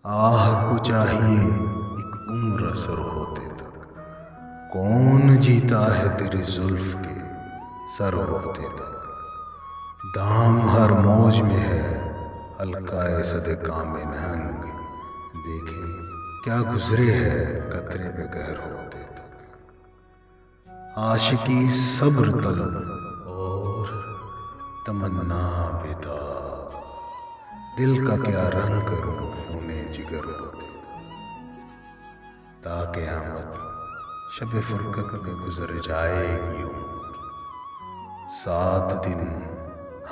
آہ کو چاہیے ایک عمر اثر ہوتے تک، کون جیتا ہے تیری زلف کے سر ہوتے تک۔ دام ہر موج میں ہے حلقۂ صد کام نہنگ، دیکھے کیا گزرے ہے قطرے پہ گہر ہوتے تک۔ عاشقی صبر طلب اور تمنا بیتاب، دل کا کیا رنگ کروں خون جگر ہوتے تک۔ تا قیامت شب فرقت میں گزر جائے گی عمر، 7 دن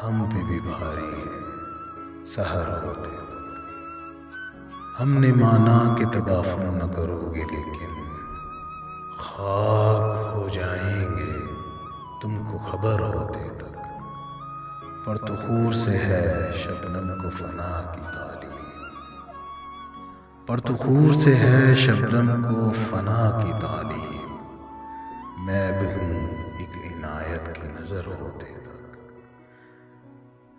ہم پہ بھی بھاری ہیں سحر ہوتے تک۔ ہم نے مانا کہ تغافل نہ کرو گے، لیکن خاک ہو جائیں گے تم کو خبر ہوتے تک۔ پرتخور سے ہے شبنم کو فنا کی تعلیم، پرتخور سے ہے شبنم کو فنا کی تعلیم، میں بھی ہوں ایک عنایت کی نظر ہوتے تک۔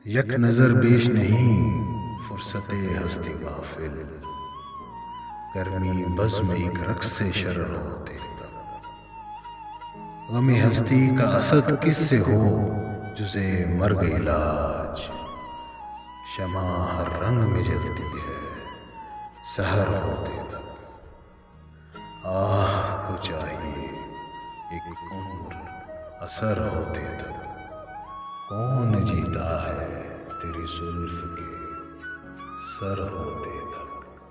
یک نظر بیش نہیں فرصت ہستی غافل، گرمی بزم ایک رقص سے شرر ہوتے تک۔ غم ہستی کا اسد کس سے ہو جزے مرگ علاج، شمع ہر رنگ میں جلتی ہے سحر ہوتے تک۔ آہ کو چاہیے ایک عمر اثر ہوتے تک، کون جیتا ہے تیری زلف کے سر ہوتے تک۔